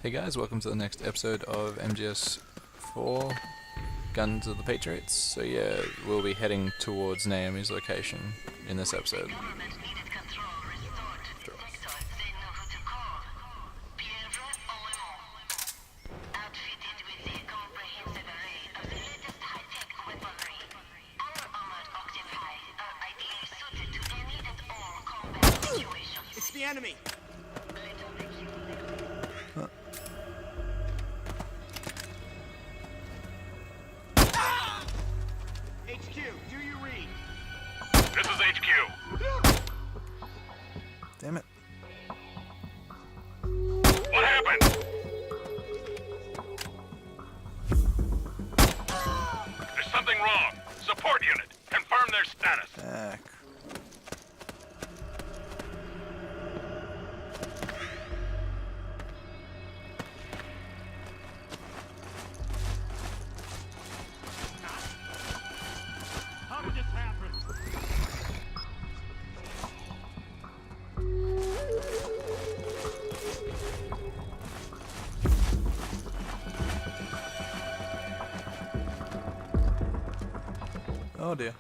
Hey guys, welcome to the next episode of MGS4 Guns of the Patriots. So yeah, we'll be heading towards Naomi's location in this episode. It's the enemy! HQ, do you read? This is HQ. Damn it. What happened? There's something wrong. Support unit. Confirm their status. How did this happen? Oh dear.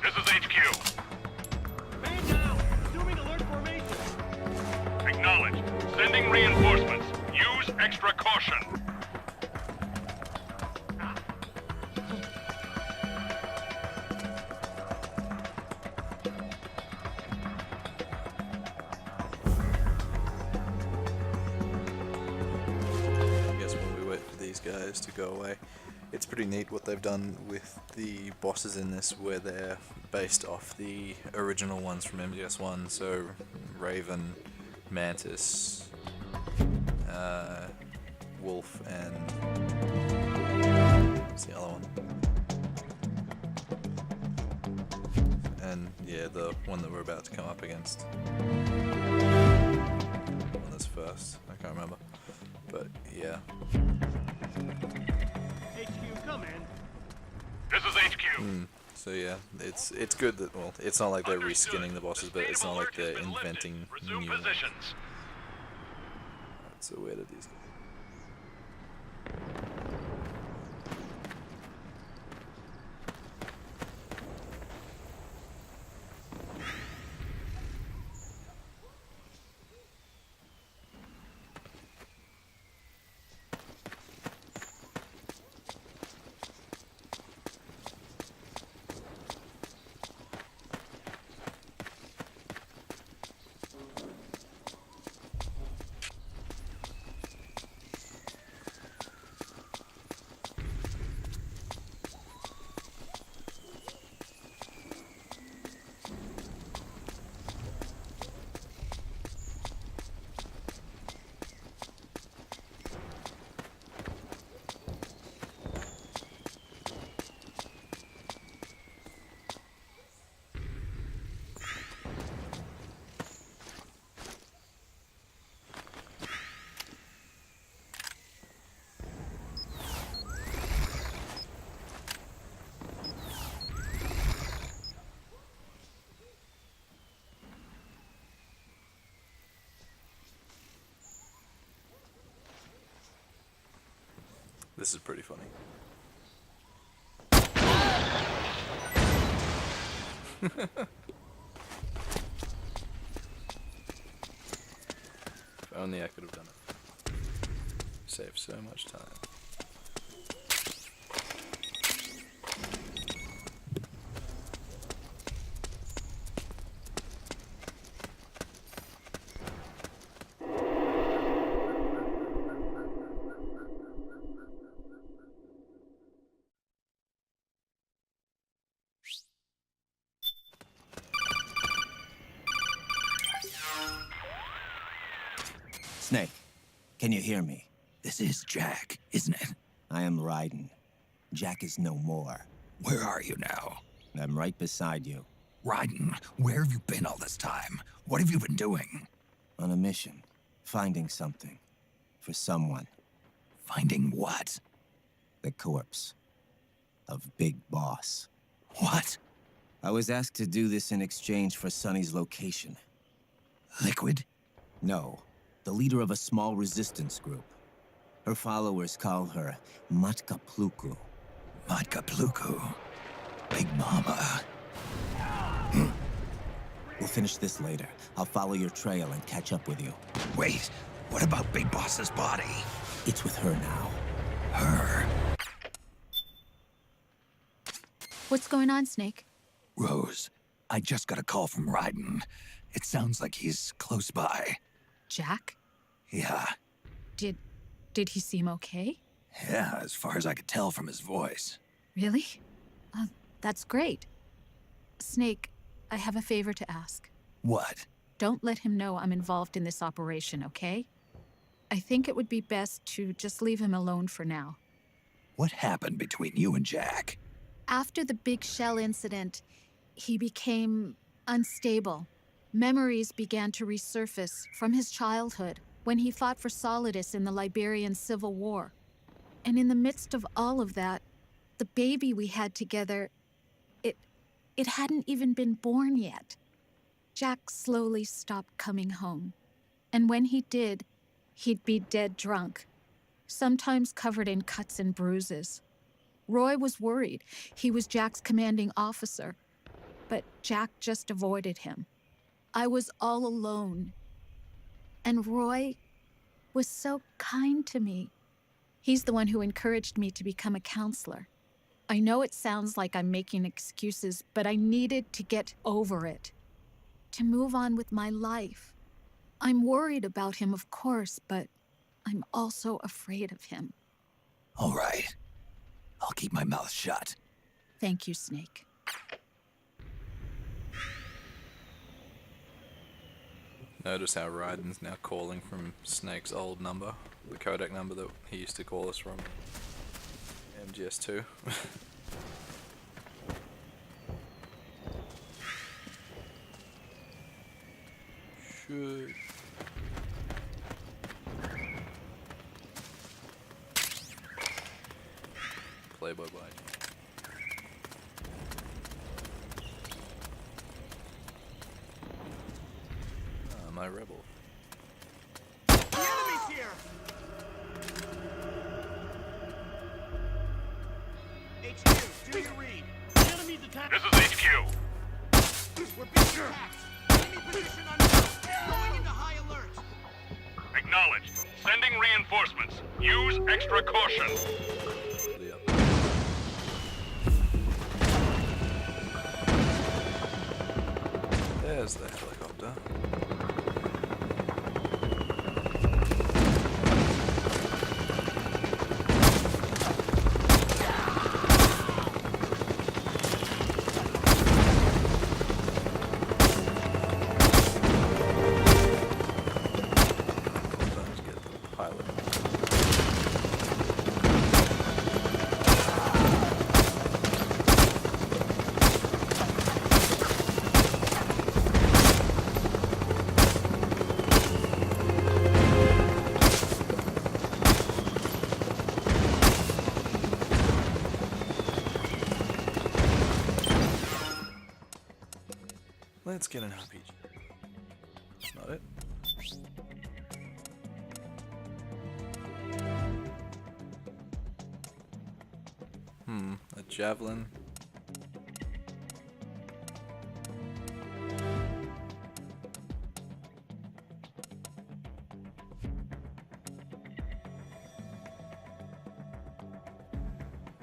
This is HQ. Man down! Assuming alert formation! Acknowledged. Sending reinforcements. Use extra caution. I guess while we wait for these guys to go away, it's pretty neat what they've done with the bosses in this, where they're based off the original ones from MGS1. So Raven, Mantis, Wolf, and what's the other one? And yeah, the one that we're about to come up against. The one that's first, I can't remember. But yeah. HQ, come in. This is HQ. So yeah, it's good that, well, it's not like they're Understood. reskinning the bosses, The but it's state not of like alert they're has been lifted. inventing Resume new ones. positions. Alright, so where did these go? This is pretty funny. If only I could have done it. Saved so much time. Snake, can you hear me? This is Jack, isn't it? I am Raiden. Jack is no more. Where are you now? I'm right beside you, Raiden, where have you been all this time? What have you been doing? on a mission, finding something. For someone. Finding what? The corpse of Big Boss. What? I was asked to do this in exchange for Sonny's location. Liquid? No, the leader of a small resistance group. Her followers call her Matka Pluku. Matka Pluku. Big Mama. We'll finish this later. I'll follow your trail and catch up with you. Wait, what about Big Boss's body? It's with her now. Her. What's going on, Snake? Rose, I just got a call from Ryden. It sounds like he's close by. Jack? Yeah, Did he seem okay? yeah, as far as I could tell from his voice. Really? That's great. Snake, I have a favor to ask. What? Don't let him know I'm involved in this operation, okay? I think it would be best to just leave him alone for now. What happened between you and Jack? After the big shell incident, he became unstable. Memories began to resurface from his childhood when he fought for Solidus in the Liberian Civil War. And in the midst of all of that, the baby we had together, it hadn't even been born yet. Jack slowly stopped coming home. And when he did, he'd be dead drunk, sometimes covered in cuts and bruises. Roy was worried. He was Jack's commanding officer, but Jack just avoided him. I was all alone. And Roy was so kind to me. He's the one who encouraged me to become a counselor. I know it sounds like I'm making excuses, but I needed to get over it, to move on with my life. I'm worried about him, of course, but I'm also afraid of him. All right. I'll keep my mouth shut. Thank you, Snake. Notice how Ryden's now calling from Snake's old number, the codec number that he used to call us from MGS4. Should play by. My rebel. The enemy's here! HQ, do your read. The enemy's attacking. This is HQ. We're being attacked. Enemy position unknown. Going into high alert. Acknowledged. Sending reinforcements. Use extra caution. There's the helicopter. Sometimes get the pilot. Let's get an RPG. That's not it. A javelin.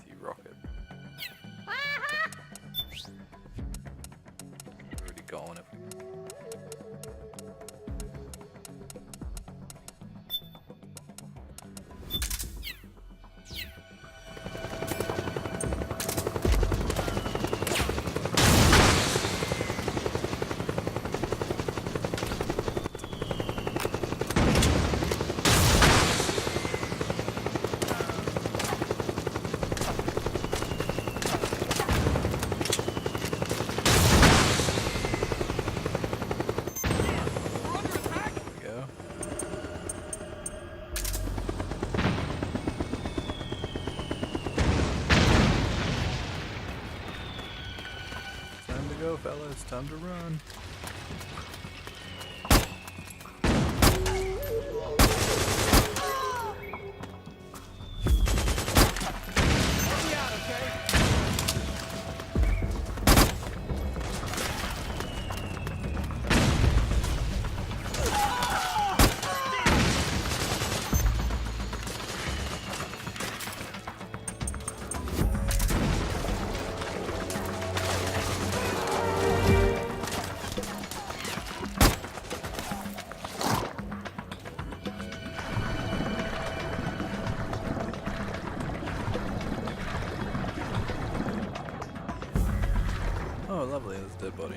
T-rocket. Already going if fellas, time to run. Oh, lovely, that's a dead body.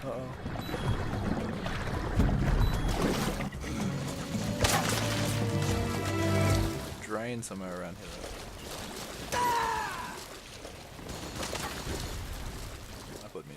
Uh-oh. Drain somewhere around here. I put me.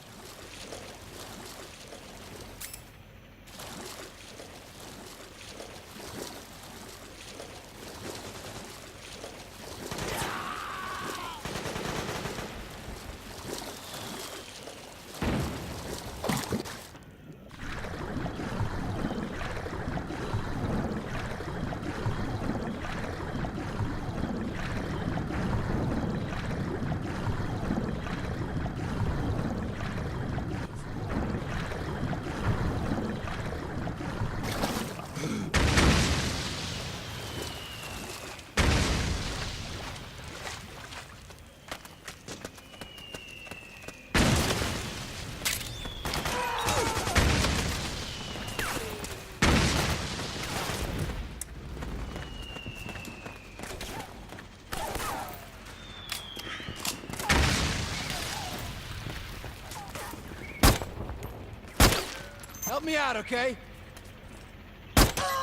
Help me out, okay?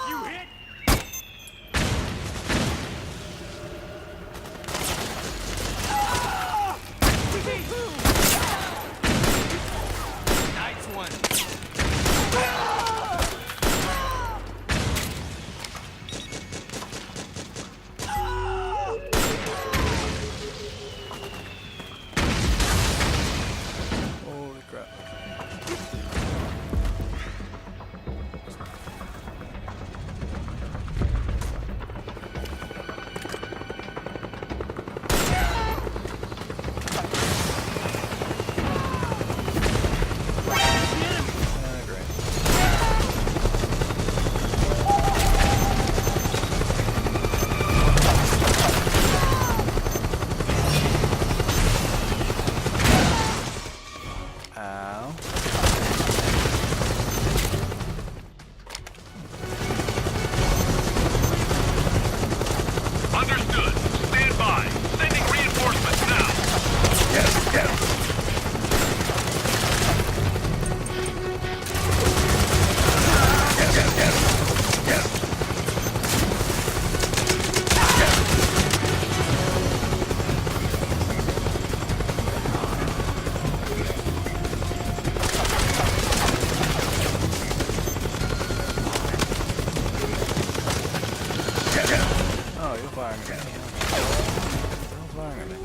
You hit? Nice one. Holy crap. Understood. Stand by. Sending reinforcements now. Oh, you're firing at me. You're firing at me.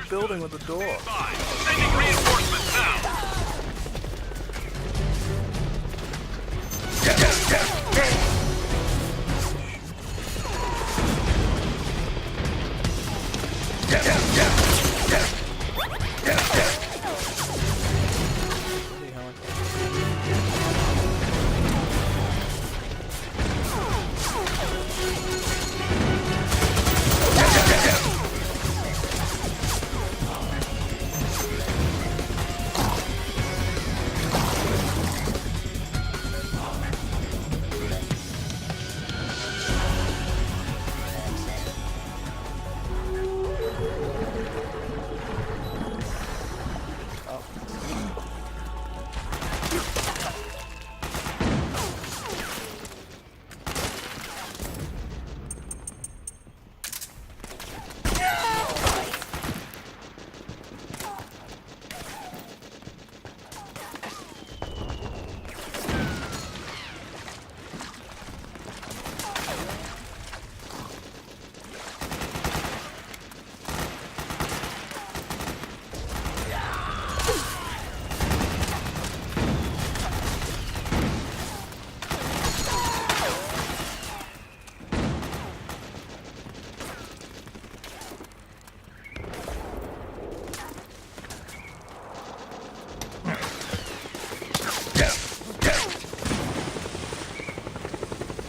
building with the door. Sending reinforcements now.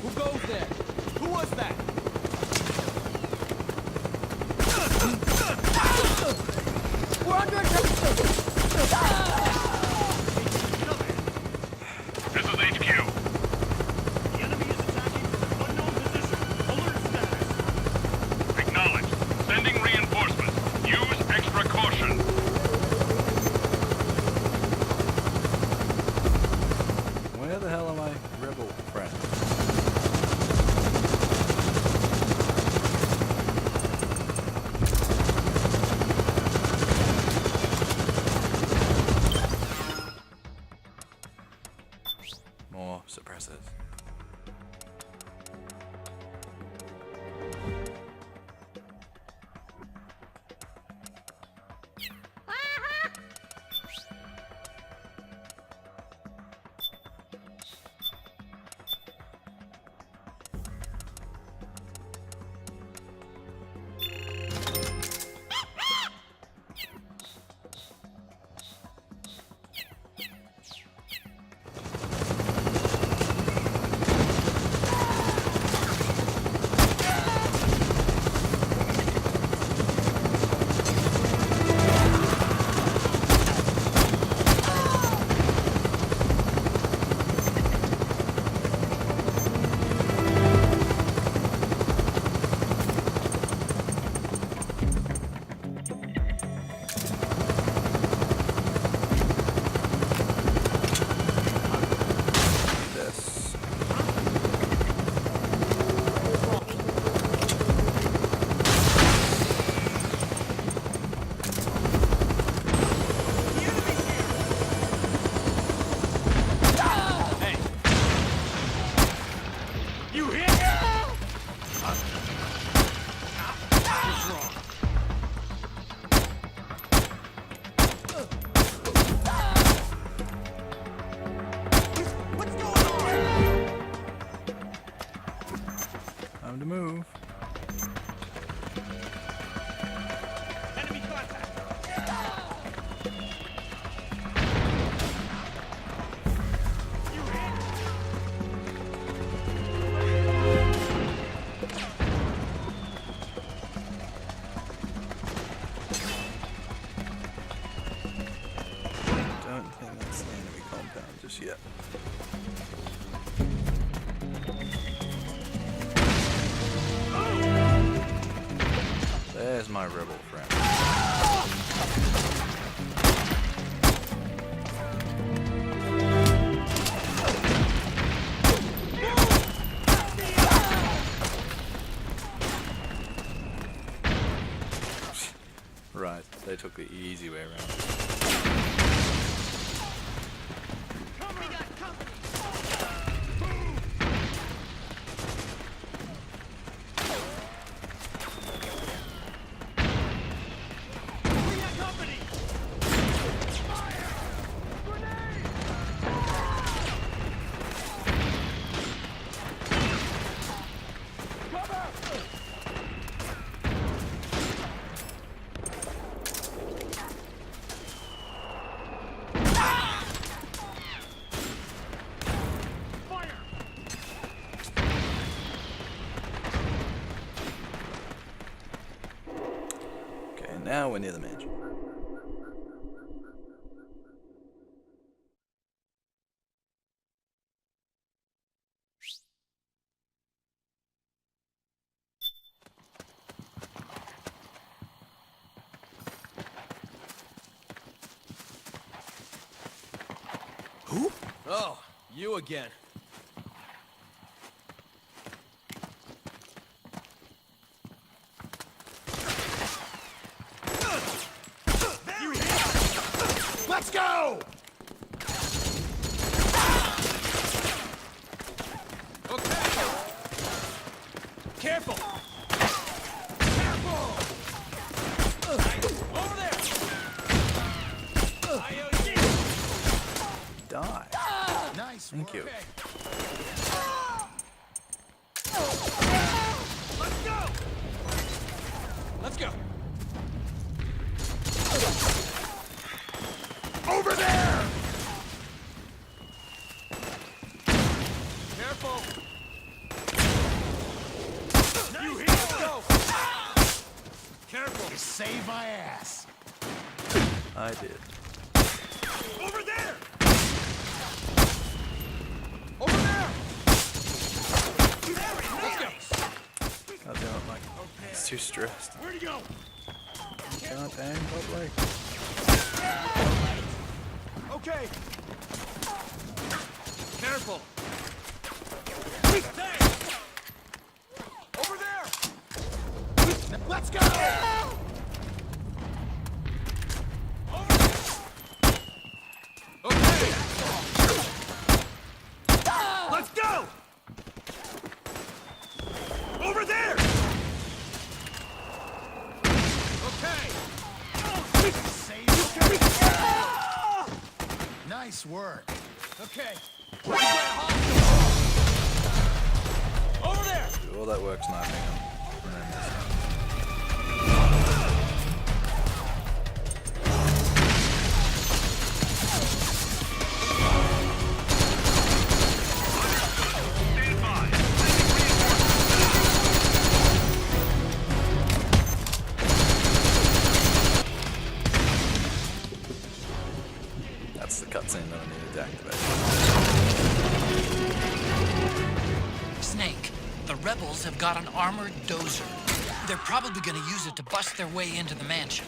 Who goes there? Who was that? We're under attack! This is HQ. The enemy is attacking from an unknown position. Alert status. Acknowledged. Sending reinforcements. Use extra caution. Where the hell are my rebel friends? More suppressors. This. Hey! You hit? What's wrong? What's going on? Time to move. Enemy contact! You hit? Don't think that's the enemy compound just yet. There's my rebel friend. Right, they took the easy way around. We got company! We Now we're near the mansion. Who? Oh, you again. Let's go! Okay. Careful. Over there. Die. Nice Thank you. Let's go. Let's go. Over there! Careful. You Nice. hit Let's go. Careful. You saved my ass. I did. Over there! Over there. Let's go. God damn it, Mike. It's too stressed. Where'd he go? Can't aim properly. Okay. Careful. Over there. Let's go! Okay. Let's go! Over there! Okay. Nice work. Okay. Over there. Do all that work sniping him. And then this. Stand by. That's the cutscene that I needed to activate. Snake, the rebels have got an armored dozer. They're probably gonna use it to bust their way into the mansion.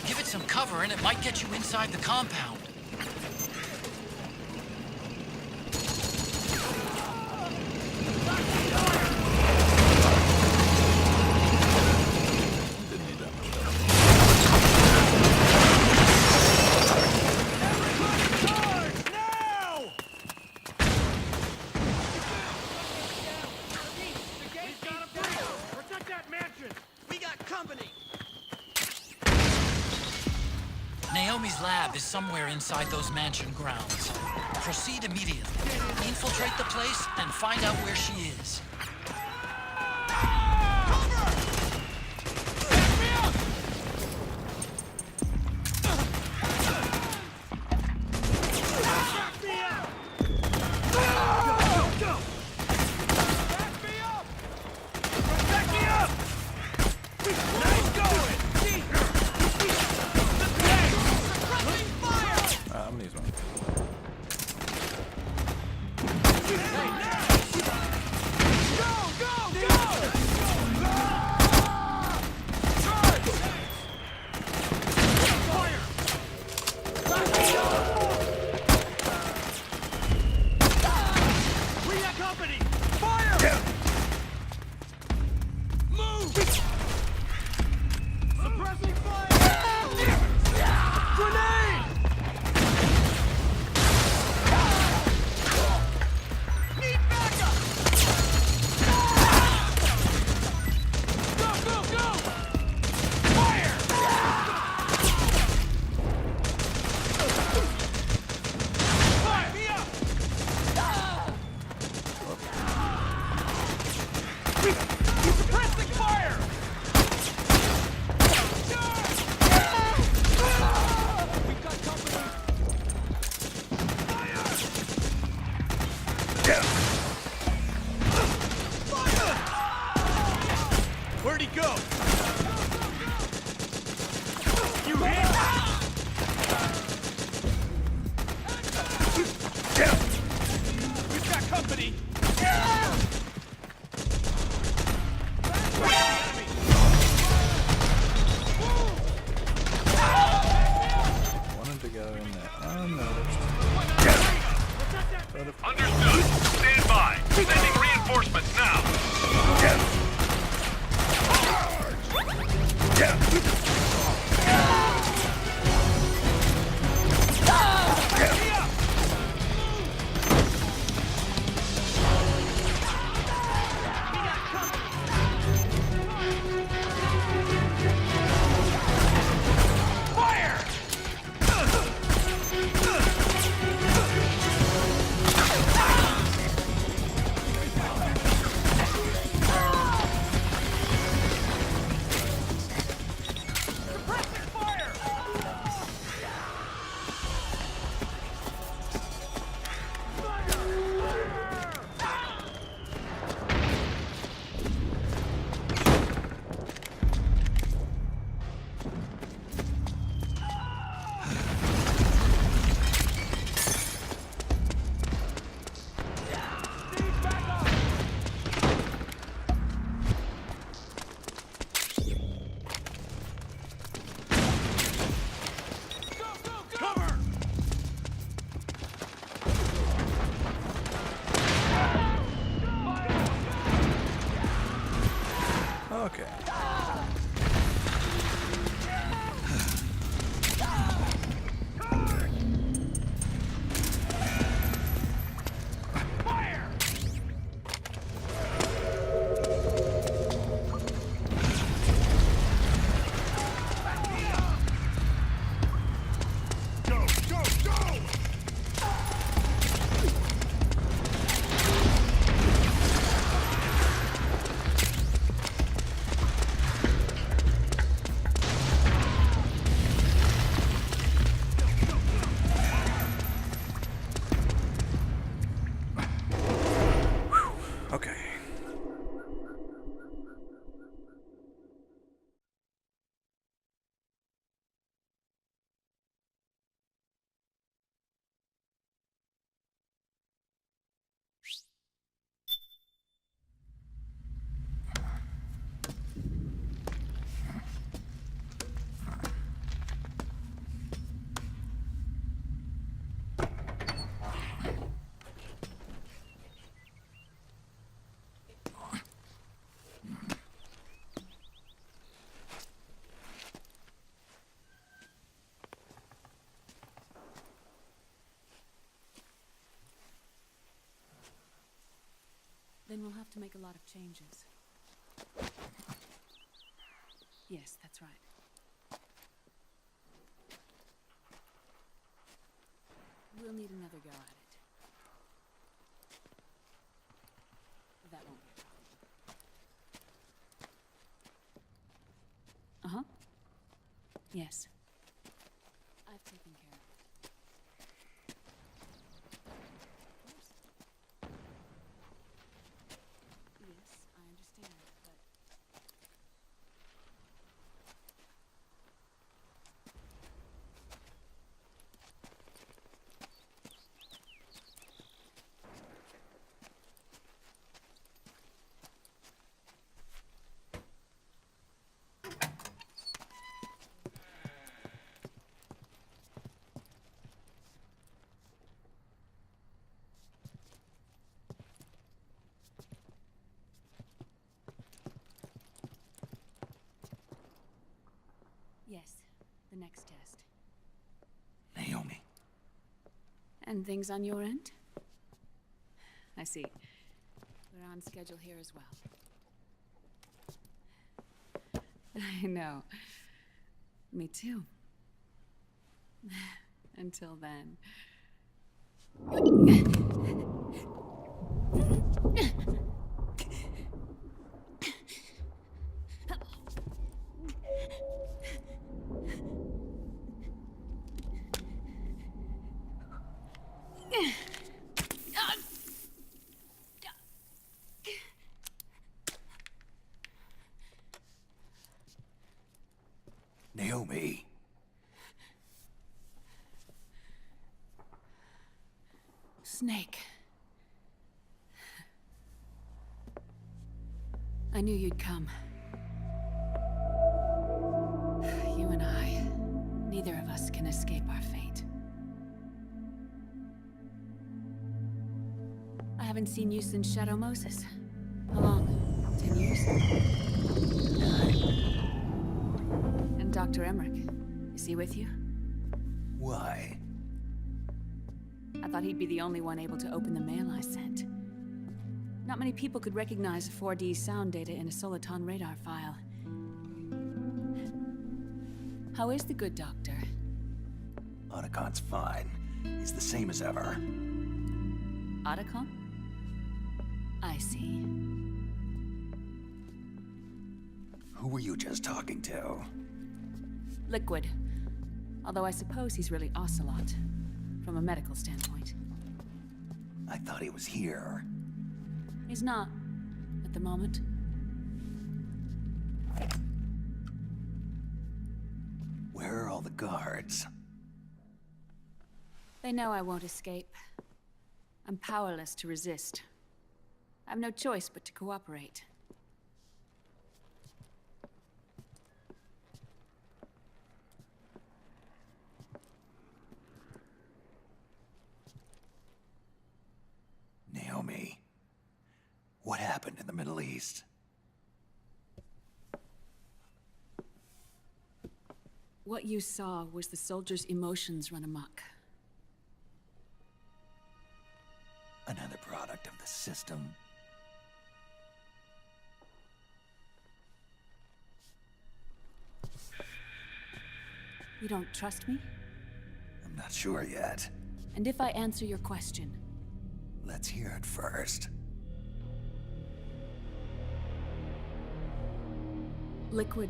Give it some cover and it might get you inside the compound. Didn't need that much cover. Now! Protect that mansion. We got company! Naomi's lab is somewhere inside those mansion grounds. Proceed immediately. Infiltrate the place and find out where she is. I'm gonna use one. Where'd he go? We've got company! Wanted to go in there unnoticed. Understood. Stand by. Sending reinforcements now. Okay. Okay. Then we'll have to make a lot of changes. Yes, that's right. We'll need another go at it. That won't be a problem. Uh-huh. Yes. I've taken care of it. Yes, I understand, but... Yes, the next test. Naomi. And things on your end? I see. We're on schedule here as well. I know. Me too. Until then. Naomi. I knew you'd come. You and I, neither of us can escape our fate. I haven't seen you since Shadow Moses. How long? 10 years? 9. And Dr. Emmerich, is he with you? Why? I thought he'd be the only one able to open the mail I sent. Not many people could recognize 4D sound data in a Soliton radar file. How is the good doctor? Otacon's fine. He's the same as ever. Otacon? I see. Who were you just talking to? Liquid. Although I suppose he's really Ocelot, from a medical standpoint. I thought he was here. He's not, at the moment. Where are all the guards? They know I won't escape. I'm powerless to resist. I have no choice but to cooperate. Naomi. What happened in the Middle East? What you saw was the soldiers' emotions run amok. Another product of the system. You don't trust me? I'm not sure yet. And if I answer your question? Let's hear it first. Liquid.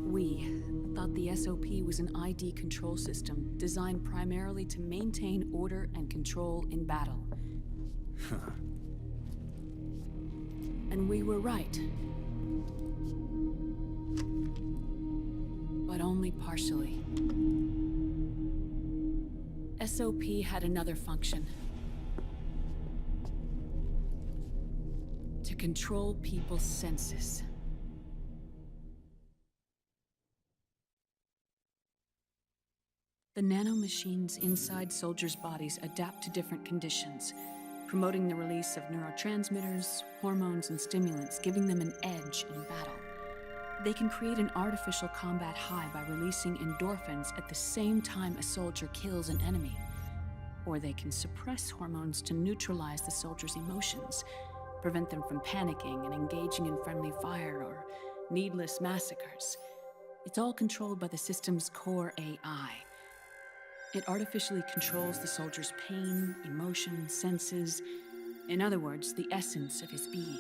We thought the SOP was an ID control system designed primarily to maintain order and control in battle. And we were right. But only partially. SOP had another function. To control people's senses. The nanomachines inside soldiers' bodies adapt to different conditions, promoting the release of neurotransmitters, hormones, and stimulants, giving them an edge in battle. They can create an artificial combat high by releasing endorphins at the same time a soldier kills an enemy. Or they can suppress hormones to neutralize the soldier's emotions, prevent them from panicking and engaging in friendly fire or needless massacres. It's all controlled by the system's core AI. It artificially controls the soldier's pain, emotion, senses, in other words, the essence of his being.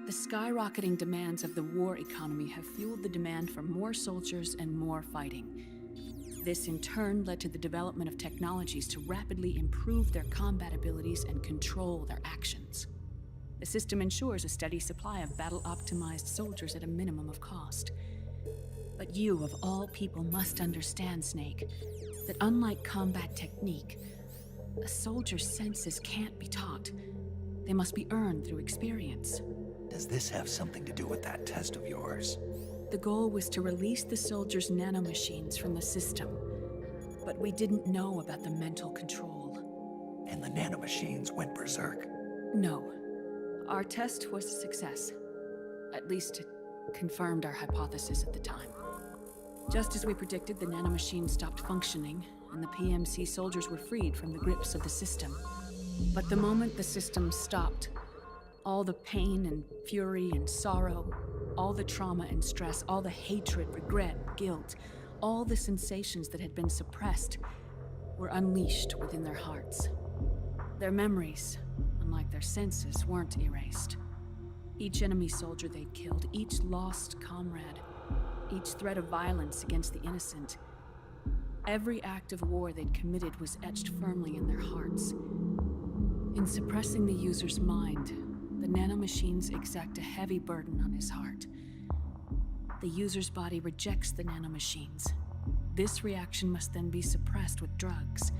The skyrocketing demands of the war economy have fueled the demand for more soldiers and more fighting. This in turn led to the development of technologies to rapidly improve their combat abilities and control their actions. The system ensures a steady supply of battle-optimized soldiers at a minimum of cost. But you, of all people, must understand, Snake, that unlike combat technique, a soldier's senses can't be taught. They must be earned through experience. Does this have something to do with that test of yours? The goal was to release the soldiers' nanomachines from the system, but we didn't know about the mental control. And the nanomachines went berserk? No. Our test was a success. At least it confirmed our hypothesis at the time. Just as we predicted, the nanomachines stopped functioning, and the PMC soldiers were freed from the grips of the system. But the moment the system stopped, all the pain and fury and sorrow, all the trauma and stress, all the hatred, regret, guilt, all the sensations that had been suppressed were unleashed within their hearts. Their memories, unlike their senses, weren't erased. Each enemy soldier they'd killed, each lost comrade, each threat of violence against the innocent, every act of war they'd committed was etched firmly in their hearts. In suppressing the user's mind, the nanomachines exact a heavy burden on his heart. The user's body rejects the nanomachines. This reaction must then be suppressed with drugs.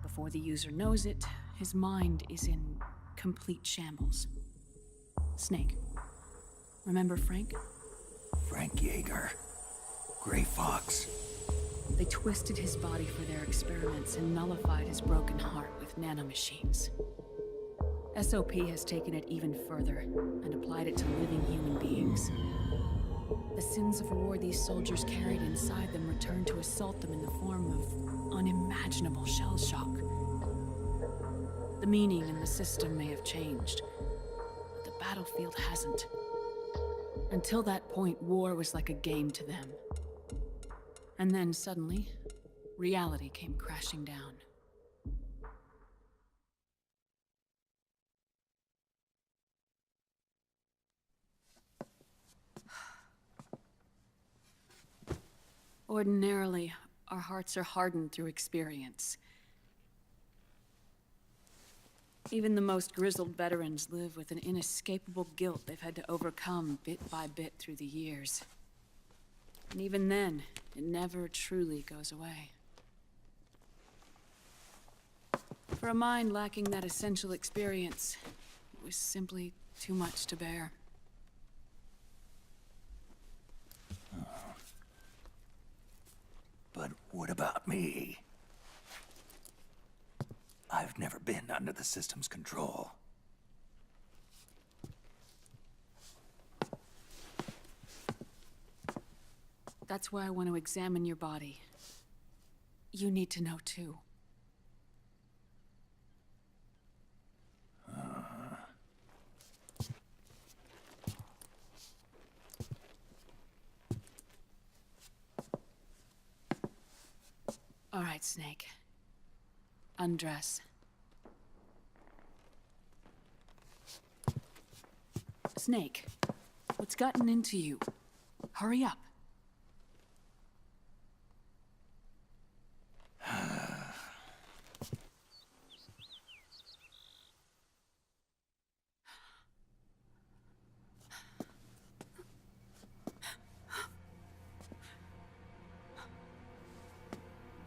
Before the user knows it, his mind is in complete shambles. Snake. Remember Frank? Frank Yeager. Gray Fox. They twisted his body for their experiments and nullified his broken heart with nanomachines. SOP has taken it even further and applied it to living human beings. The sins of war these soldiers carried inside them returned to assault them in the form of unimaginable shell shock. The meaning in the system may have changed, but the battlefield hasn't. Until that point, war was like a game to them. And then suddenly, reality came crashing down. Ordinarily, our hearts are hardened through experience. Even the most grizzled veterans live with an inescapable guilt they've had to overcome bit by bit through the years. And even then, it never truly goes away. For a mind lacking that essential experience, it was simply too much to bear. But what about me? I've never been under the system's control. That's why I want to examine your body. You need to know too. All right, Snake. Undress. Snake, what's gotten into you? Hurry up.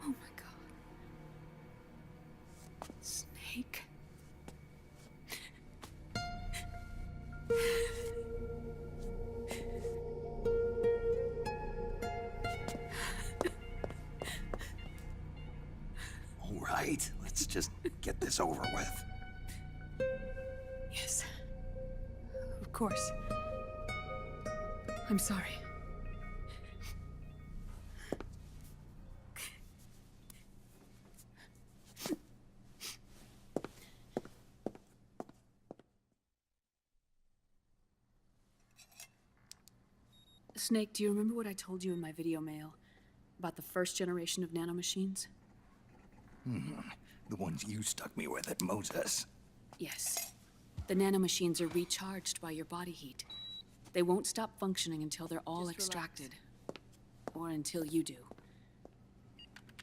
Oh my God. Snake. All right, let's just get this over with. Yes. Of course. I'm sorry. Snake, do you remember what I told you in my video mail about the first generation of nanomachines? The ones you stuck me with at Moses. Yes. The nanomachines are recharged by your body heat. They won't stop functioning until they're all extracted. Or until you do.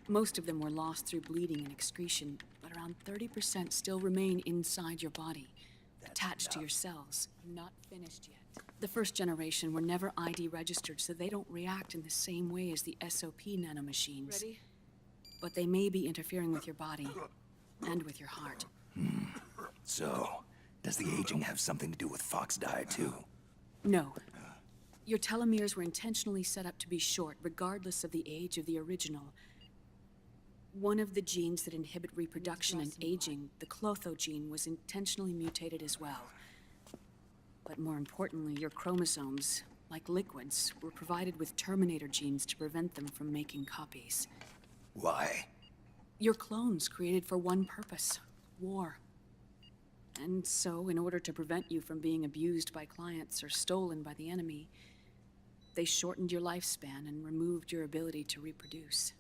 Most of them were lost through bleeding and excretion, but around 30% still remain inside your body, attached to your cells. Not finished yet. The first generation were never ID registered, so they don't react in the same way as the SOP nanomachines. Ready? But they may be interfering with your body and with your heart. So, does the aging have something to do with Fox diet too? No. Your telomeres were intentionally set up to be short, regardless of the age of the original. One of the genes that inhibit reproduction and aging, the Clotho gene, was intentionally mutated as well. But more importantly, your chromosomes, like liquids, were provided with terminator genes to prevent them from making copies. Why? Your clones created for one purpose: war. And so, in order to prevent you from being abused by clients or stolen by the enemy, they shortened your lifespan and removed your ability to reproduce.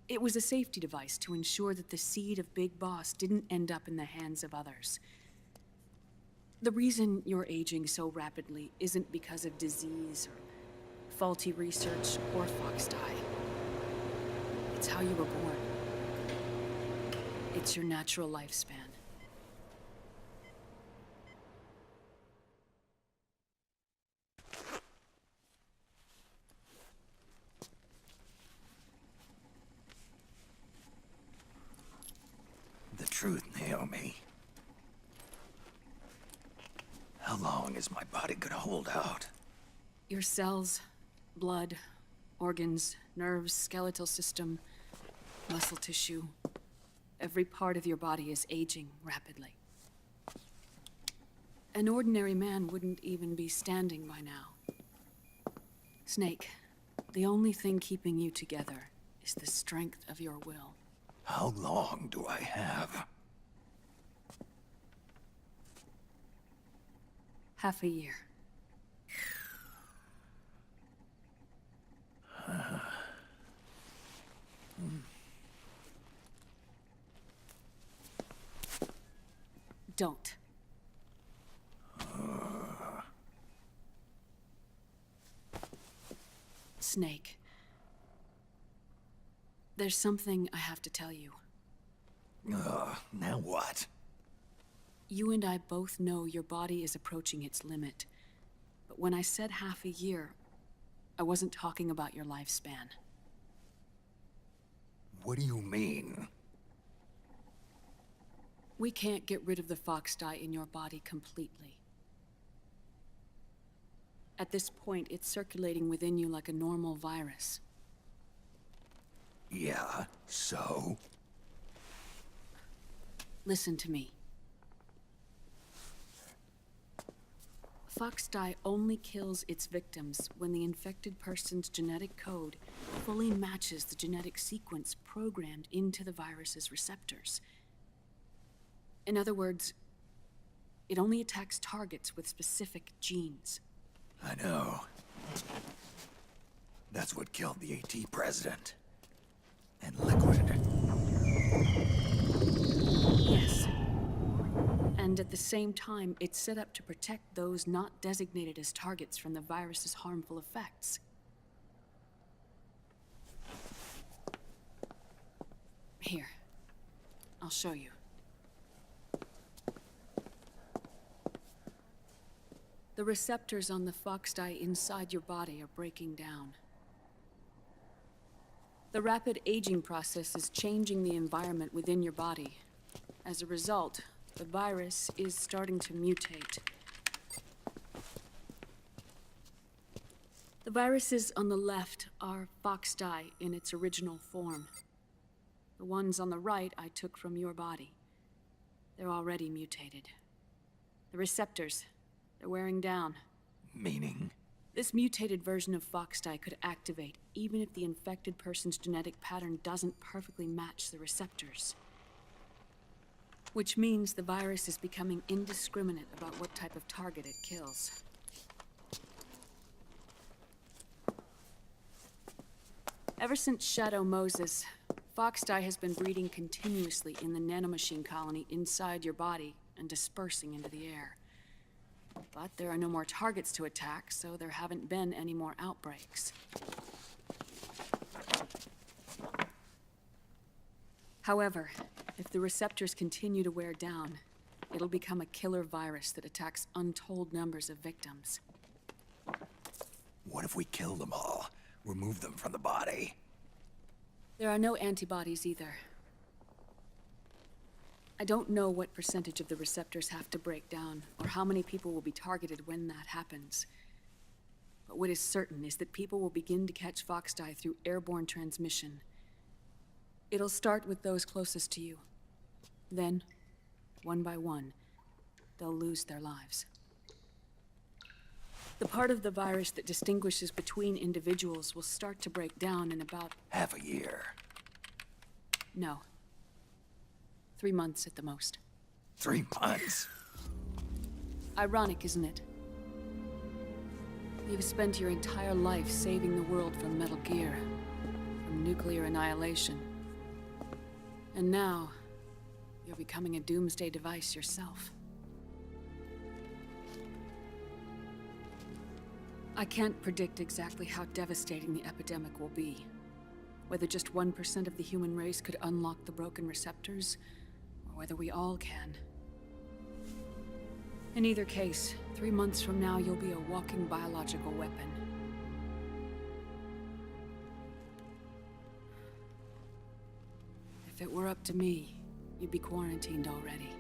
It was a safety device to ensure that the seed of Big Boss didn't end up in the hands of others. The reason you're aging so rapidly isn't because of disease or faulty research or Fox die. It's how you were born. It's your natural lifespan. The truth, Naomi. How long is my body gonna hold out? Your cells, blood, organs, nerves, skeletal system, muscle tissue. Every part of your body is aging rapidly. An ordinary man wouldn't even be standing by now. Snake, the only thing keeping you together is the strength of your will. How long do I have? Half a year. Don't. Snake. There's something I have to tell you. Now what? You and I both know your body is approaching its limit. But when I said half a year, I wasn't talking about your lifespan. What do you mean? We can't get rid of the fox dye in your body completely. At this point, it's circulating within you like a normal virus. Yeah, so? Listen to me. Fox dye only kills its victims when the infected person's genetic code fully matches the genetic sequence programmed into the virus's receptors. In other words, it only attacks targets with specific genes. I know. That's what killed the AT president. And Liquid. Yes. And at the same time, it's set up to protect those not designated as targets from the virus's harmful effects. Here. I'll show you. The receptors on the fox dye inside your body are breaking down. The rapid aging process is changing the environment within your body. As a result, the virus is starting to mutate. The viruses on the left are fox dye in its original form. The ones on the right I took from your body. They're already mutated. The receptors, they're wearing down. Meaning? This mutated version of fox dye could activate even if the infected person's genetic pattern doesn't perfectly match the receptors. Which means the virus is becoming indiscriminate about what type of target it kills. Ever since Shadow Moses, fox dye has been breeding continuously in the nanomachine colony inside your body and dispersing into the air. But there are no more targets to attack, so there haven't been any more outbreaks. However, if the receptors continue to wear down, it'll become a killer virus that attacks untold numbers of victims. What if we kill them all? Remove them from the body? There are no antibodies either. I don't know what percentage of the receptors have to break down, or how many people will be targeted when that happens. But what is certain is that people will begin to catch fox dye through airborne transmission. It'll start with those closest to you. Then, one by one, they'll lose their lives. The part of the virus that distinguishes between individuals will start to break down in about... Half a year. No. 3 months at the most. 3 months? Ironic, isn't it? You've spent your entire life saving the world from Metal Gear, from nuclear annihilation. And now, you're becoming a doomsday device yourself. I can't predict exactly how devastating the epidemic will be. Whether just 1% of the human race could unlock the broken receptors, or whether we all can. In either case, 3 months from now, you'll be a walking biological weapon. If it were up to me, you'd be quarantined already.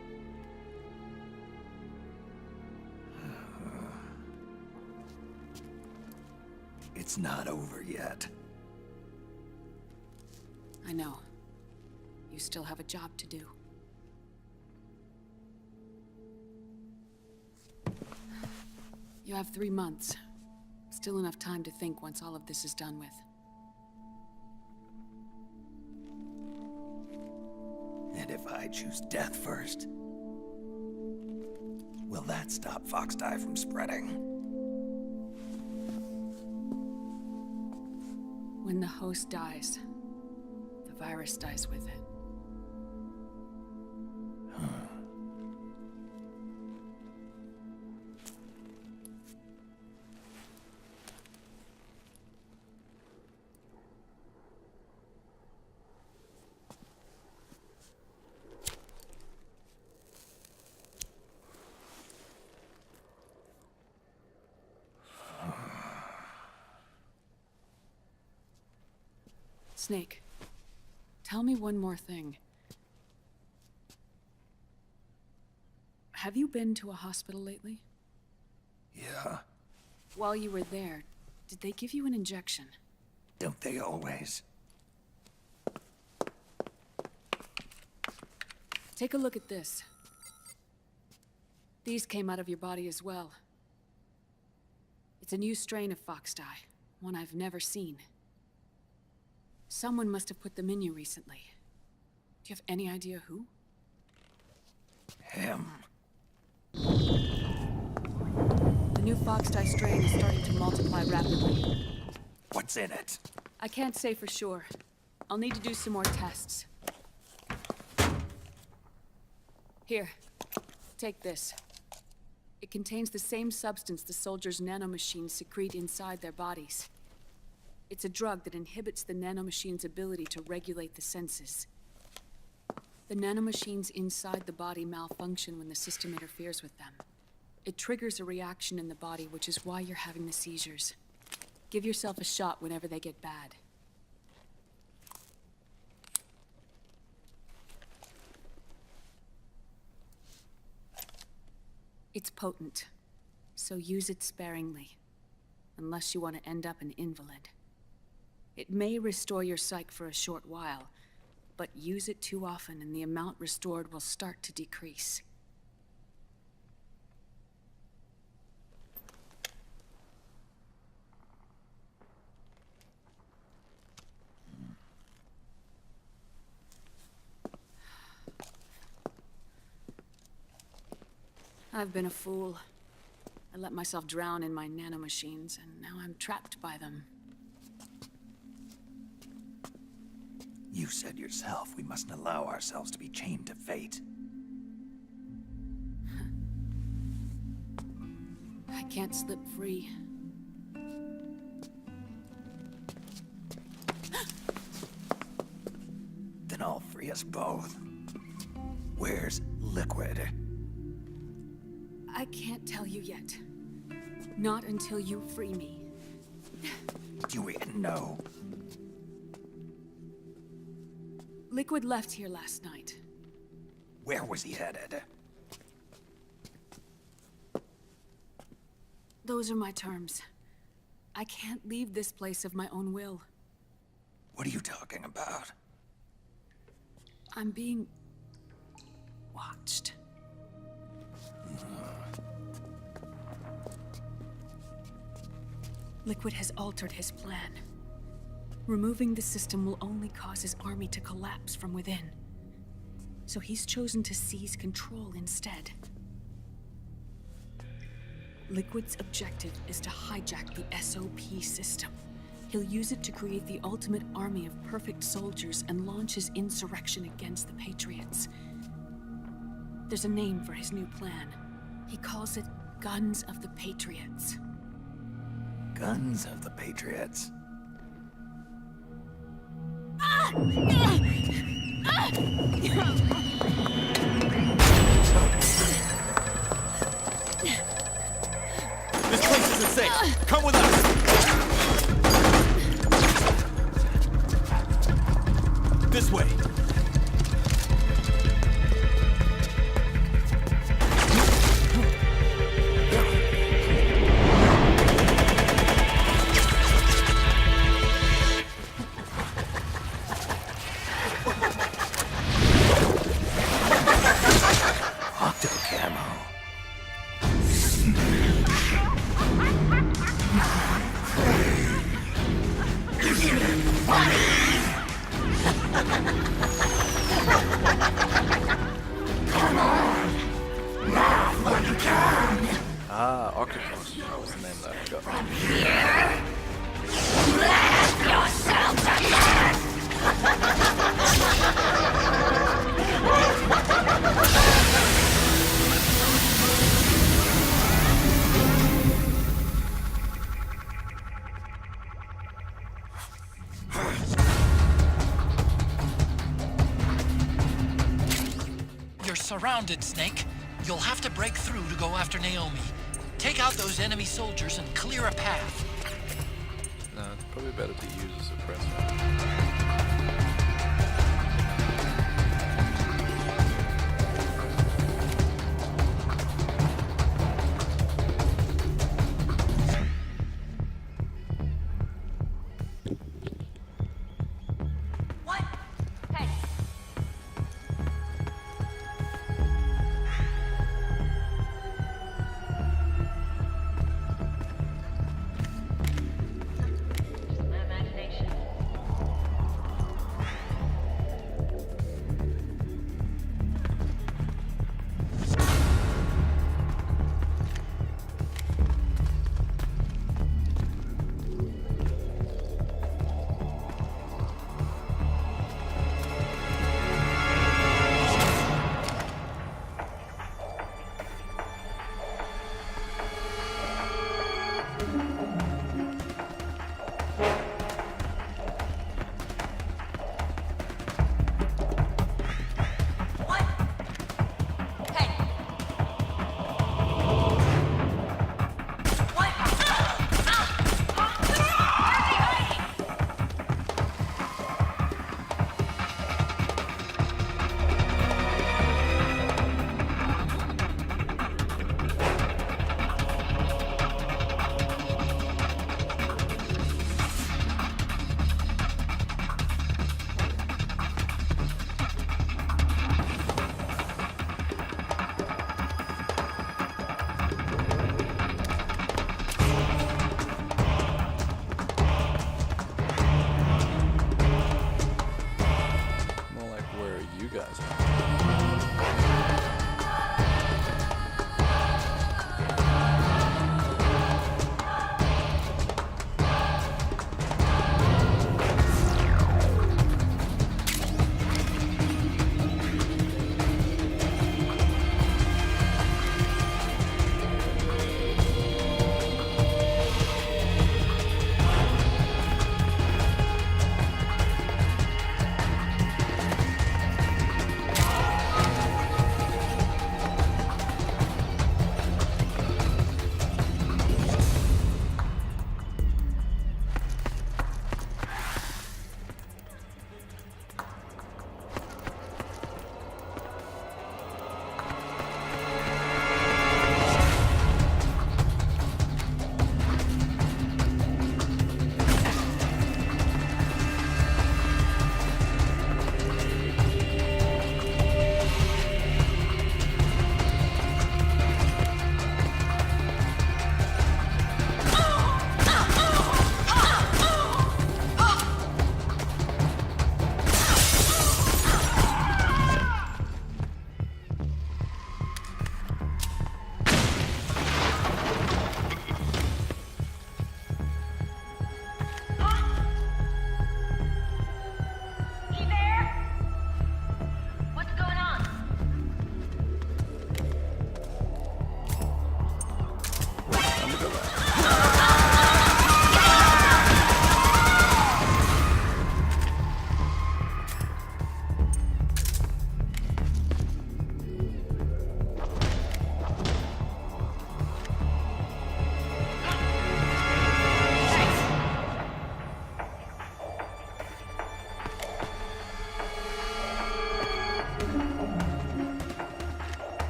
It's not over yet. I know. You still have a job to do. You have 3 months. Still enough time to think once all of this is done with. And if I choose death first, will that stop Foxdie from spreading? When the host dies, the virus dies with it. Snake, tell me one more thing. Have you been to a hospital lately? Yeah, While you were there, did they give you an injection? don't they always? Take a look at this. These came out of your body as well. It's a new strain of Foxdie, one I've never seen. Someone must have put them in you recently. Do you have any idea who? Him. The new Foxdie strain is starting to multiply rapidly. What's in it? I can't say for sure. I'll need to do some more tests. Here, take this. It contains the same substance the soldiers' nanomachines secrete inside their bodies. It's a drug that inhibits the nanomachine's ability to regulate the senses. The nanomachines inside the body malfunction when the system interferes with them. It triggers a reaction in the body, which is why you're having the seizures. Give yourself a shot whenever they get bad. It's potent, so use it sparingly, unless you want to end up an invalid. It may restore your psyche for a short while, but use it too often and the amount restored will start to decrease. I've been a fool. I let myself drown in my nanomachines, and now I'm trapped by them. You said yourself we mustn't allow ourselves to be chained to fate. I can't slip free. Then I'll free us both. Where's Liquid? I can't tell you yet. Not until you free me. Do we know? Liquid left here last night. Where was he headed? Those are my terms. I can't leave this place of my own will. What are you talking about? I'm being watched. Liquid has altered his plan. Removing the system will only cause his army to collapse from within. So he's chosen to seize control instead. Liquid's objective is to hijack the SOP system. He'll use it to create the ultimate army of perfect soldiers and launch his insurrection against the Patriots. There's a name for his new plan. He calls it Guns of the Patriots. Guns of the Patriots. This place isn't safe. Come with us. This way. Ah, Octopus. That was the name that I forgot. You're surrounded, Snake. You'll have to break through to go after Naomi. Take out those enemy soldiers and clear a path. No, it's probably better to use a suppressor. What? Hey. My imagination.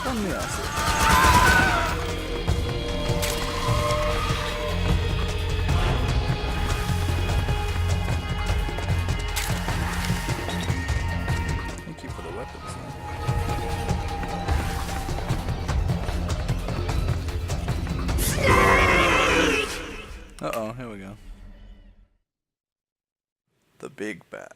on the acid. Thank you for the weapons. Uh-oh, here we go. The big bad.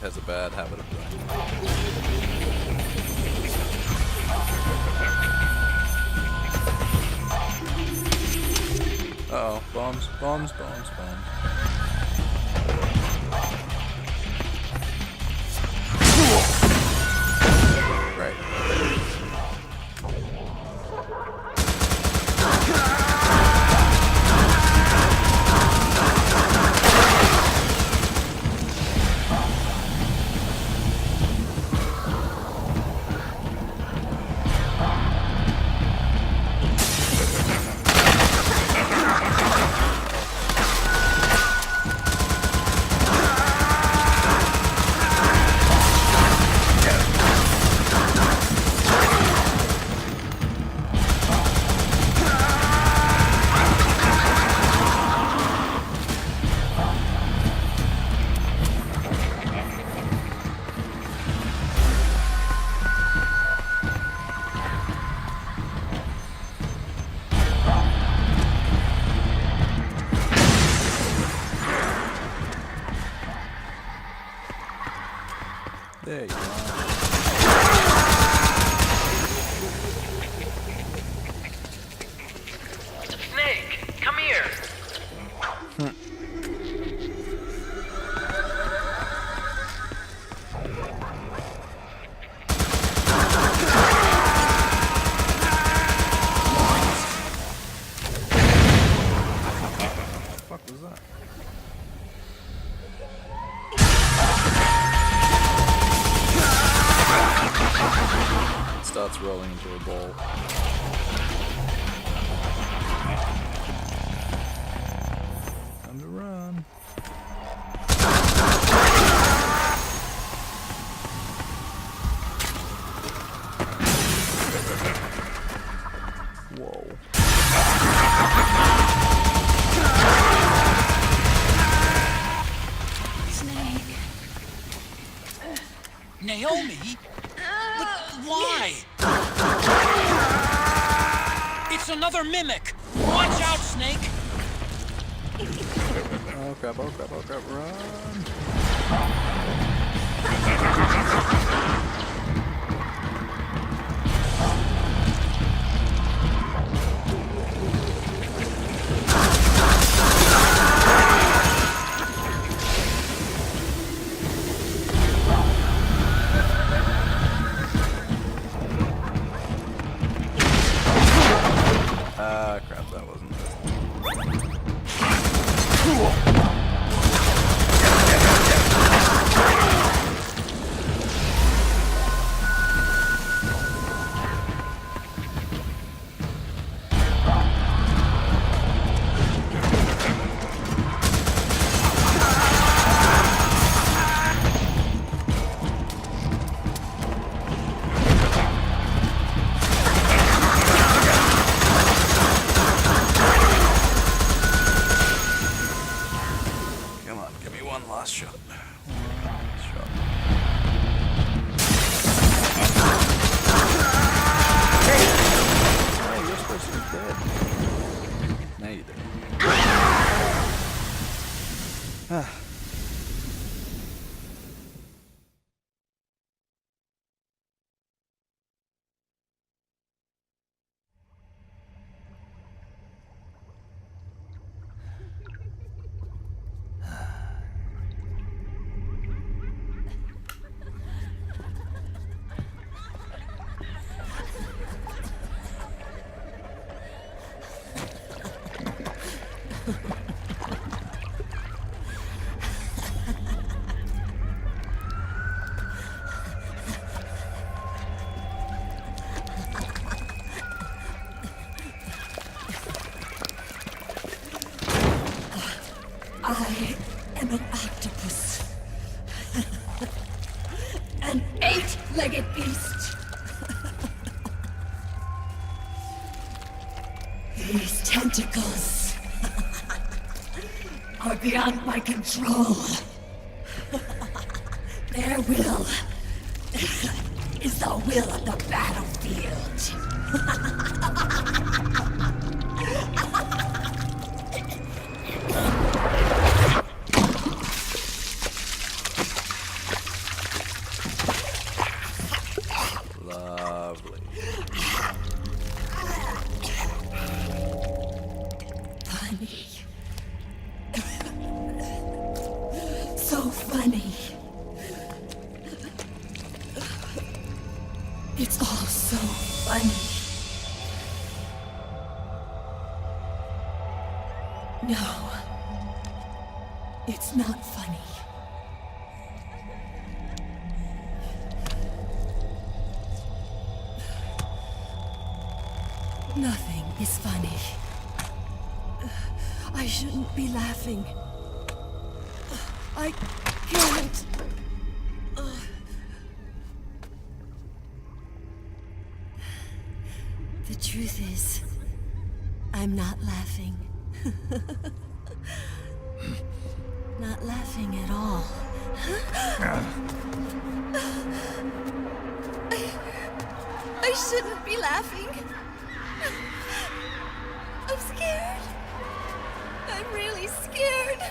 Has a bad habit of doing. Uh-oh, bombs, bombs, bombs, bombs. Right. There you are. Snake, come here. What the fuck was that? Starts rolling into a ball. Time to run. Whoa. Snake. Naomi? Why? It's another mimic! Watch out, Snake! Oh crap, oh crap, oh crap, run! Ah, crap, that wasn't it. I am an octopus. An 8-legged beast. These tentacles are beyond my control. Their will is the will of the battlefield. Lovely. Funny. So funny. It's all so funny. No. It's not funny. Nothing is funny. I shouldn't be laughing. I can't. The truth is, I'm not laughing. Not laughing at all. I shouldn't be laughing. I'm scared. I'm really scared.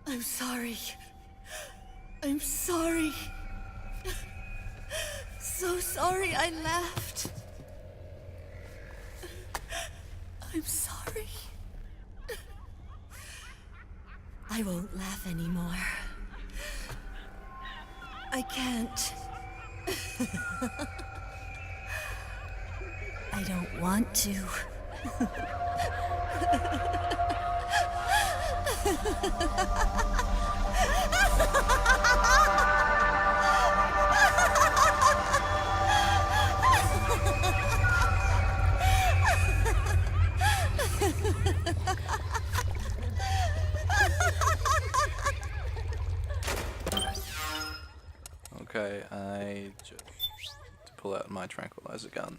I'm sorry. I'm sorry. So sorry I laughed. I'm sorry. I won't laugh anymore. I can't. I don't want to. Okay, I just to pull out my tranquilizer gun.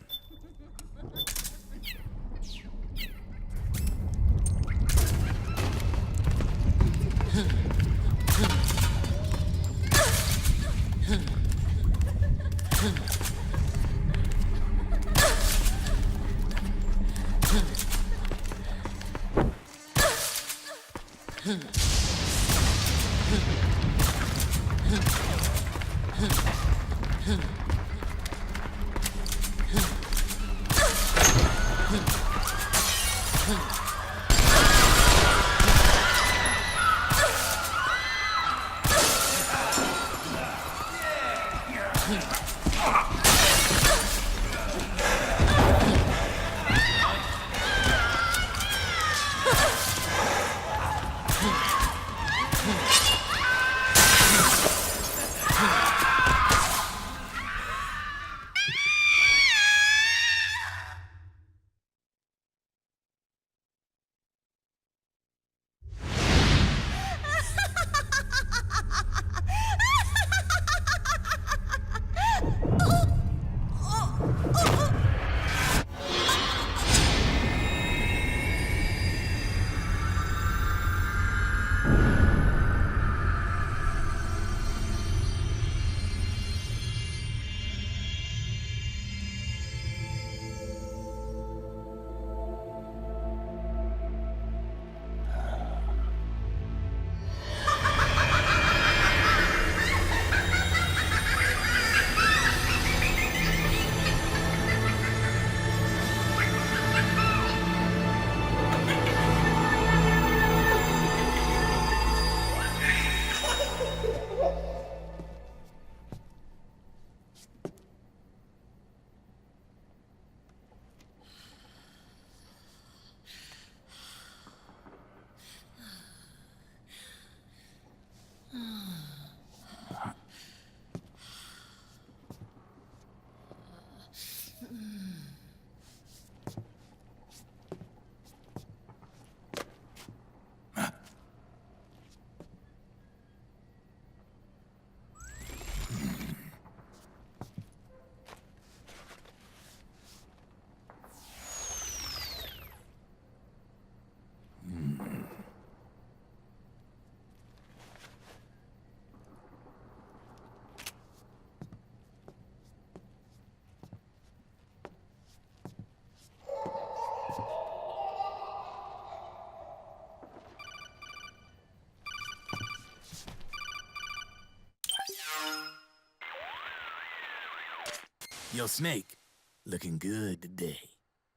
Yo, Snake, looking good today.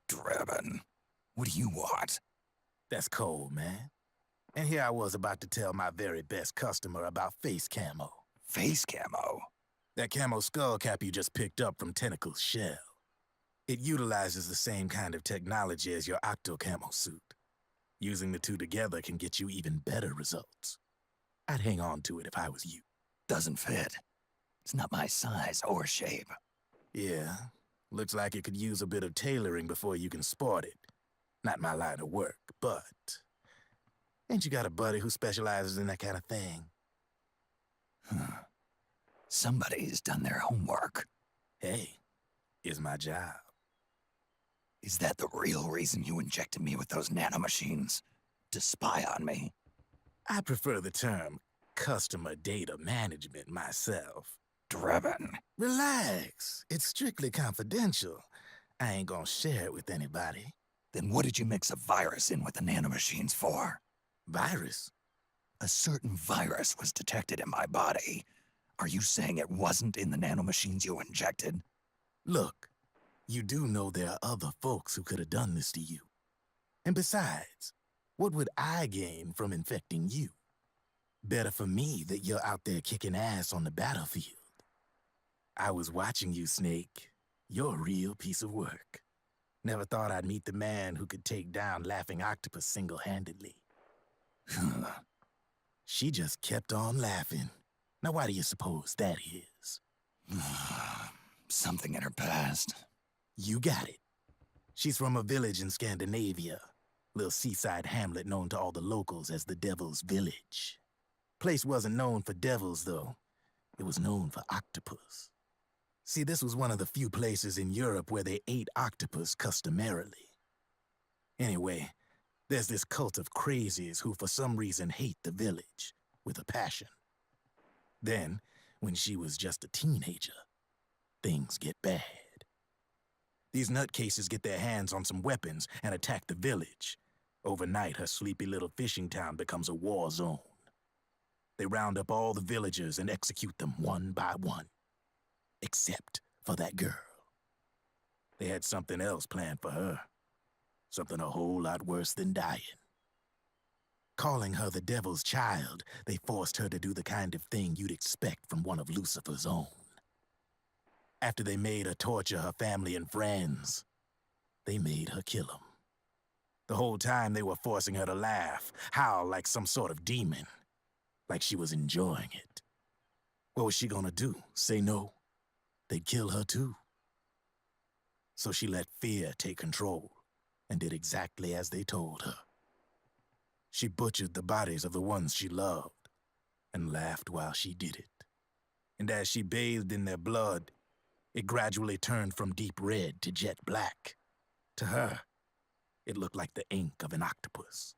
Drebin, what do you want? That's cold, man. And here I was about to tell my very best customer about face camo. Face camo? That camo skull cap you just picked up from Tentacle's shell. It utilizes the same kind of technology as your octo camo suit. Using the two together can get you even better results. I'd hang on to it if I was you. Doesn't fit. It's not my size or shape. Yeah, looks like it could use a bit of tailoring before you can sport it. Not my line of work, but... Ain't you got a buddy who specializes in that kind of thing? Somebody's done their homework. Hey, it's my job. Is that the real reason you injected me with those nanomachines? To spy on me? I prefer the term customer data management myself. Drebin. Relax. It's strictly confidential. I ain't gonna share it with anybody. Then what did you mix a virus in with the nanomachines for? Virus? A certain virus was detected in my body. Are you saying it wasn't in the nanomachines you injected? Look, you do know there are other folks who could have done this to you. And besides, what would I gain from infecting you? Better for me that you're out there kicking ass on the battlefield. I was watching you, Snake. You're a real piece of work. Never thought I'd meet the man who could take down Laughing Octopus single-handedly. She just kept on laughing. Now why do you suppose that is? Something in her past. You got it. She's from a village in Scandinavia. Little seaside hamlet known to all the locals as the Devil's Village. Place wasn't known for devils, though. It was known for octopus. See, this was one of the few places in Europe where they ate octopus customarily. Anyway, there's this cult of crazies who for some reason hate the village with a passion. Then, when she was just a teenager, things get bad. These nutcases get their hands on some weapons and attack the village. Overnight, her sleepy little fishing town becomes a war zone. They round up all the villagers and execute them one by one. Except for that girl. They had something else planned for her. Something a whole lot worse than dying. Calling her the devil's child, they forced her to do the kind of thing you'd expect from one of Lucifer's own. After they made her torture her family and friends, they made her kill them. The whole time they were forcing her to laugh, howl like some sort of demon. Like she was enjoying it. What was she gonna do? Say no? They'd kill her too. So she let fear take control and did exactly as they told her. She butchered the bodies of the ones she loved and laughed while she did it. And as she bathed in their blood, it gradually turned from deep red to jet black. To her, it looked like the ink of an octopus.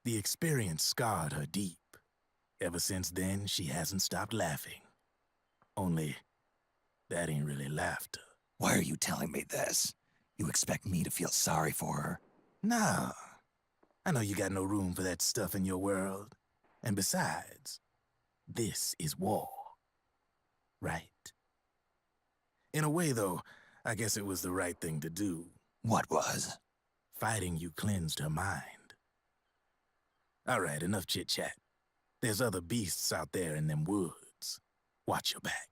The experience scarred her deep. Ever since then, she hasn't stopped laughing. Only, that ain't really laughter. Why are you telling me this? You expect me to feel sorry for her? Nah. I know you got no room for that stuff in your world. And besides, this is war. Right? In a way, though, I guess it was the right thing to do. What was? Fighting you cleansed her mind. All right, enough chit-chat. There's other beasts out there in them woods. Watch your back.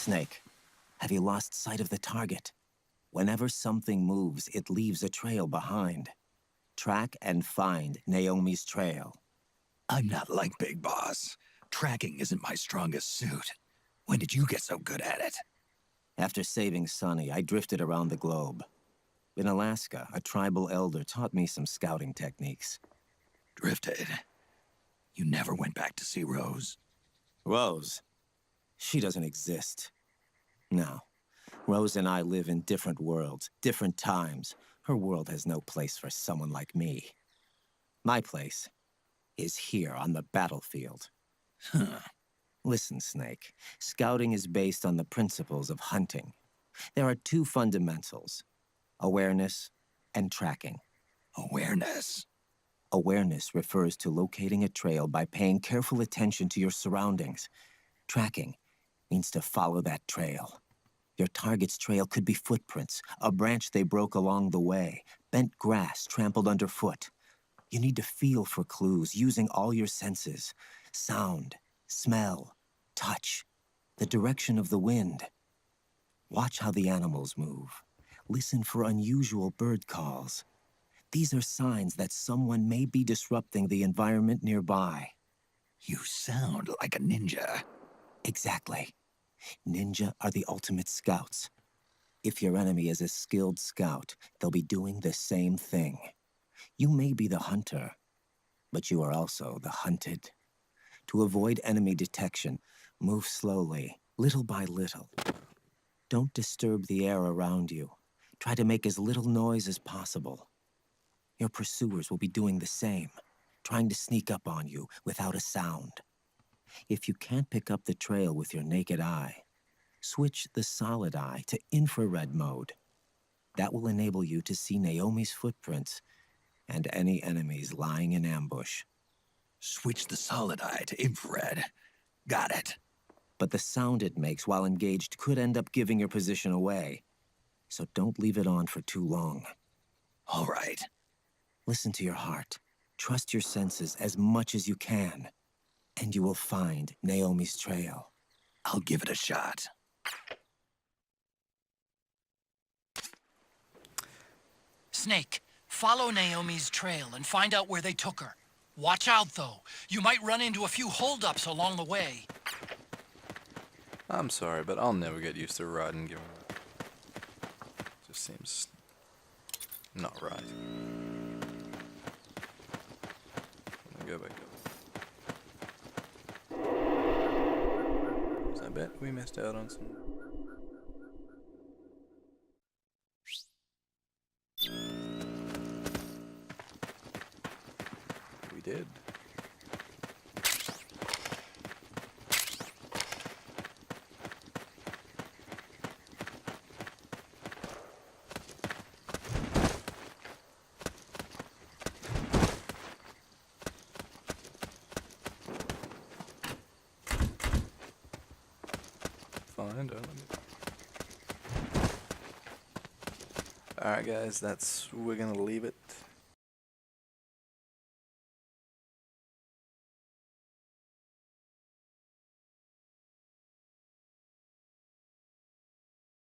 Snake, have you lost sight of the target? Whenever something moves, it leaves a trail behind. Track and find Naomi's trail. I'm not like Big Boss. Tracking isn't my strongest suit. When did you get so good at it? After saving Sonny, I drifted around the globe. In Alaska, a tribal elder taught me some scouting techniques. Drifted? You never went back to see Rose? Rose? She doesn't exist. No. Rose and I live in different worlds, different times. Her world has no place for someone like me. My place is here on the battlefield. Huh. Listen, Snake. Scouting is based on the principles of hunting. There are two fundamentals: awareness and tracking. Awareness? Awareness refers to locating a trail by paying careful attention to your surroundings. Tracking means to follow that trail. Your target's trail could be footprints, a branch they broke along the way, bent grass trampled underfoot. You need to feel for clues using all your senses: sound, smell, touch, the direction of the wind. Watch how the animals move. Listen for unusual bird calls. These are signs that someone may be disrupting the environment nearby. You sound like a ninja. Exactly. Ninja are the ultimate scouts. If your enemy is a skilled scout, they'll be doing the same thing. You may be the hunter, but you are also the hunted. To avoid enemy detection, move slowly, little by little. Don't disturb the air around you. Try to make as little noise as possible. Your pursuers will be doing the same, trying to sneak up on you without a sound. If you can't pick up the trail with your naked eye, switch the solid eye to infrared mode. That will enable you to see Naomi's footprints and any enemies lying in ambush. Switch the solid eye to infrared. Got it. But the sound it makes while engaged could end up giving your position away. So don't leave it on for too long. All right. Listen to your heart. Trust your senses as much as you can. And you will find Naomi's trail. I'll give it a shot. Snake, follow Naomi's trail and find out where they took her. Watch out, though. You might run into a few holdups along the way. I'm sorry, but I'll never get used to riding given just seems not right. Go back up. 'Cause I bet we missed out on some. We did. Fine, Alright guys, we're gonna leave it